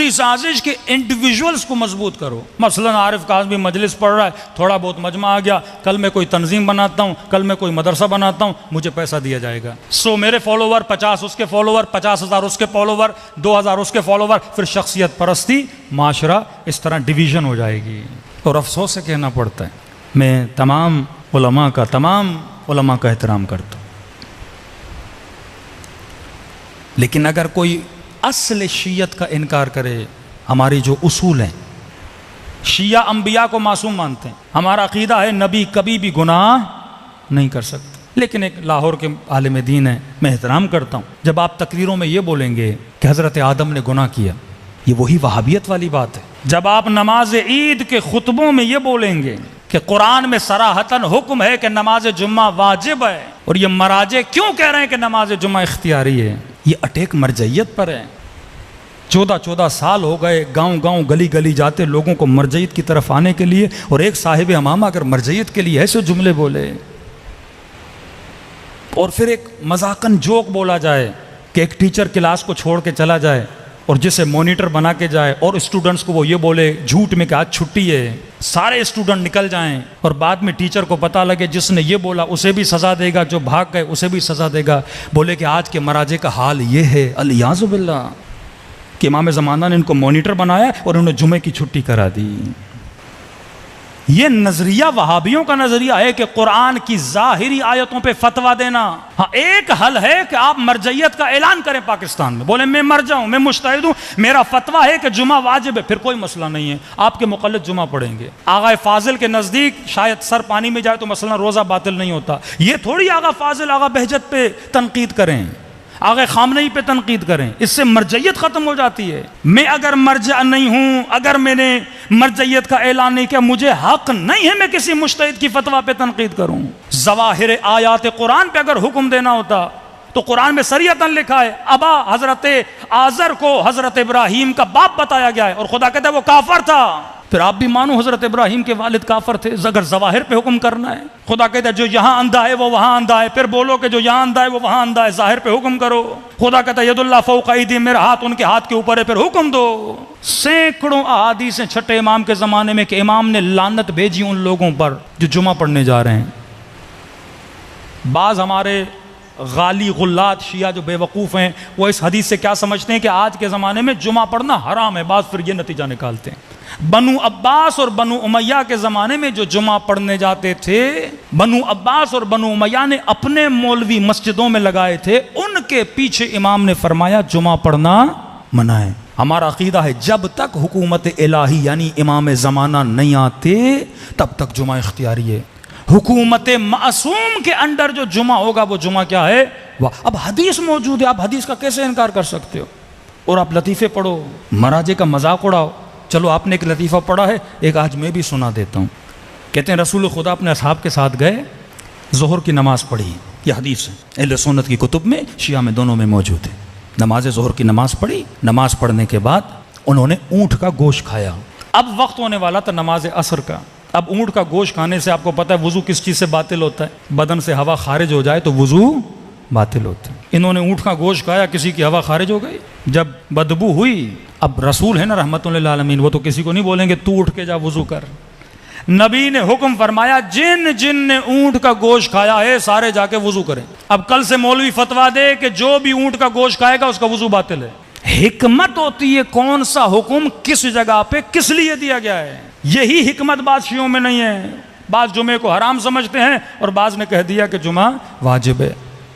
पूरी साजिश के इंडिविजुअल्स को मजबूत करो। मसलन आरिफ काज़मी मजलिस पढ़ रहा है, थोड़ा बहुत मजमा आ गया, कल मैं कोई तंजीम बनाता हूँ, कल मैं कोई मदरसा बनाता हूँ, मुझे पैसा दिया जाएगा। 100 मेरे फॉलोवर, 50 उसके फॉलोवर, 50,000 उसके फॉलोवर, 2,000 उसके फॉलोवर, फिर शख्सियत परस्ती, माशरा इस तरह डिवीज़न हो जाएगी। और अफसोस से कहना पड़ता है, मैं तमाम उलमा का एहतराम करता हूँ, लेकिन अगर कोई असल शियत का इनकार करे, हमारी जो उसूल हैं, शिया अंबिया को मासूम मानते हैं, हमारा अकीदा है नबी कभी भी गुनाह नहीं कर सकते। लेकिन एक लाहौर के आलिम दीन है, मैं एहतराम करता हूँ, जब आप तकरीरों में ये बोलेंगे कि हज़रत आदम ने गुनाह किया, ये वही वहाबियत वाली बात है। जब आप नमाज ईद के खुतबों में ये बोलेंगे कि कुरान में सराहतन हुक्म है कि नमाज जुम्मा वाजिब है, और ये मराजे क्यों कह रहे हैं कि नमाज जुम्मा इख्तियारी है, ये अटैक मरजइयत पर है। 14 साल हो गए गांव गांव गली गली जाते लोगों को मरजइयत की तरफ आने के लिए, और एक साहिब अमामा अगर मरजइयत के लिए ऐसे जुमले बोले, और फिर एक मजाकन जोक बोला जाए कि एक टीचर क्लास को छोड़ के चला जाए और जिसे मॉनिटर बना के जाए, और स्टूडेंट्स को वो ये बोले झूठ में कि आज छुट्टी है, सारे स्टूडेंट निकल जाएं, और बाद में टीचर को पता लगे जिसने ये बोला उसे भी सज़ा देगा, जो भाग गए उसे भी सज़ा देगा। बोले कि आज के मराजे का हाल ये है, अलियाज़ु बिल्लाह, कि इमाम ज़माना ने इनको मॉनिटर बनाया और उन्हें जुमे की छुट्टी करा दी। ये नजरिया वहाबियों का नजरिया है कि कुरान की जाहिरी आयतों पे फतवा देना। हाँ, एक हल है कि आप मरजइयत का ऐलान करें पाकिस्तान में, बोले मैं मर जाऊं, मैं मुश्तहिद हूं, मेरा फतवा है कि जुमा वाजिब है, फिर कोई मसला नहीं है, आपके मुक़ल्लिद जुमा पढ़ेंगे। आगा फाजिल के नज़दीक शायद सर पानी में जाए तो मसला रोज़ा बातिल नहीं होता। ये थोड़ी आगा फाजिल आगा बहजत पे तनकीद करें, आगे खामनई पे तनकीद करें, इससे मरजइयत ख़त्म हो जाती है। मैं अगर मरजा नहीं हूँ, अगर मैंने मरजइयत का ऐलान नहीं किया, मुझे हक नहीं है मैं किसी मुश्तहिद की फतवा पे तनकीद करूँ। ज़वाहिर आयात कुरान पे अगर हुक्म देना होता तो कुरान में शरीयतन लिखा है, अबा हज़रत आज़र को हज़रत इब्राहीम का बाप बताया गया है, और खुदा कहता है वो काफर था। फिर आप भी मानो हज़रत इब्राहीम के वालिद काफर थे, अगर ज़वाहिर पे हुक्म करना है। खुदा कहता है जो यहाँ अंधा है वो वहाँ अंधा है, फिर बोलो कि जो यहाँ अंधा है वो वहाँ अंधा है, ज़ाहिर पे हुक्म करो। खुदा कहता है यदुल्लाह फौक़ अयदीहिम, मेरा हाथ उनके हाथ के ऊपर है, फिर हुक्म दो। सैकड़ों अहादीस हैं छठे इमाम के ज़माने में कि इमाम ने लानत भेजी उन लोगों पर जो जुमा पढ़ने जा रहे हैं। बाज़ हमारे गाली गुल्लात शिया जो बेवकूफ़ हैं वो इस हदीस से क्या समझते हैं कि आज के ज़माने में जुमा पढ़ना हराम है। बाज़ फिर ये नतीजा निकालते हैं, बनु अब्बास और बनु उमैया के ज़माने में जो जुमा पढ़ने जाते थे, बनु अब्बास और बनु उमैया ने अपने मौलवी मस्जिदों में लगाए थे, उनके पीछे इमाम ने फरमाया जुमा पढ़ना मना है। हमारा अकीदा है जब तक हुकूमत इलाही यानी इमाम ज़माना नहीं आते तब तक जुमा इख्तियारी है। हुकूमत मासूम के अंडर जो जुमा होगा वो जुमा क्या है, वाह। अब हदीस मौजूद है, आप हदीस का कैसे इनकार कर सकते हो? और आप लतीफ़े पढ़ो, मराजे का मजाक उड़ाओ। चलो आपने एक लतीफ़ा पढ़ा है, एक आज मैं भी सुना देता हूँ। कहते हैं रसूल खुदा अपने असहाब के साथ गए, ज़ोहर की नमाज़ पढ़ी, यह हदीस है अहले सुन्नत की कुतुब में, शिया में, दोनों में मौजूद है। नमाज ज़ोहर की नमाज़ पढ़ी, नमाज़ पढ़ने के बाद उन्होंने ऊँट का गोश्त खाया। अब वक्त होने वाला था नमाज असर का। अब ऊँट का गोश्त खाने से आपको पता है वज़ू किस चीज़ से बातिल होता है, बदन से हवा खारिज हो जाए तो वज़ू बातिल होता है। इन्होंने ऊँट का गोश्त खाया, किसी की हवा खारिज हो गई। जब बदबू हुई, अब रसूल है ना रहमतुल्लिल लिल आलमीन, वो तो किसी को नहीं बोलेंगे तू उठ के जा वज़ू कर। नबी ने हुक्म फरमाया जिन जिन ने ऊँट का गोश्त खाया है सारे जाके वज़ू करें। अब कल से मौलवी फतवा दे कि जो भी ऊँट का गोश्त खाएगा उसका वज़ू बातिल है। हिकमत होती है कौन सा हुक्म किस जगह पे किस लिए दिया गया है, यही हिकमत बादशियों में नहीं है। बाज़ जुमे को हराम समझते हैं और बाज़ ने कह दिया कि जुमा वाजिब है।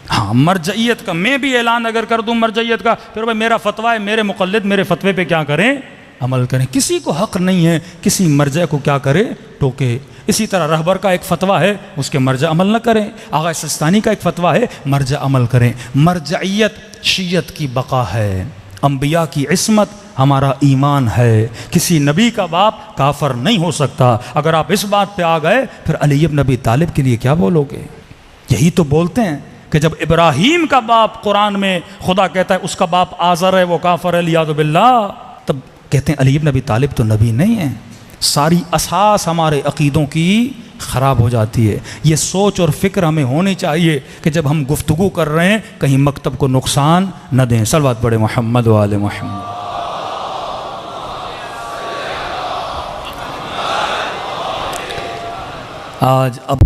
हाँ, मरजइयत का मैं भी ऐलान अगर कर दूं मरजइयत का, फिर भाई मेरा फतवा है, मेरे मुक़ल्लिद मेरे फतवे पे क्या करें, अमल करें। किसी को हक़ नहीं है किसी मरजा को क्या करे, टोके। इसी तरह रहबर का एक फ़तवा है, उसके मरजा अमल न करें। आगा सिस्तानी का एक फ़तवा है, मरजा अमल करें। मरजइयत शियत की बका है, अंबिया की इस्मत हमारा ईमान है। किसी नबी का बाप काफर नहीं हो सकता। अगर आप इस बात पे आ गए फिर अली इब्न अबी तालिब के लिए क्या बोलोगे? यही तो बोलते हैं कि जब इब्राहीम का बाप कुरान में खुदा कहता है उसका बाप आज़र है, वो काफर है, लियाज़ु बिल्लाह, तब कहते हैं अली इब्न अबी तालिब तो नबी नहीं है। सारी असास हमारे अकीदों की ख़राब हो जाती है। ये सोच और फ़िक्र हमें होनी चाहिए कि जब हम गुफ्तगू कर रहे हैं कहीं मकतब को नुकसान न दें। सलवात पढ़े मोहम्मद व आले मोहम्मद। आज अब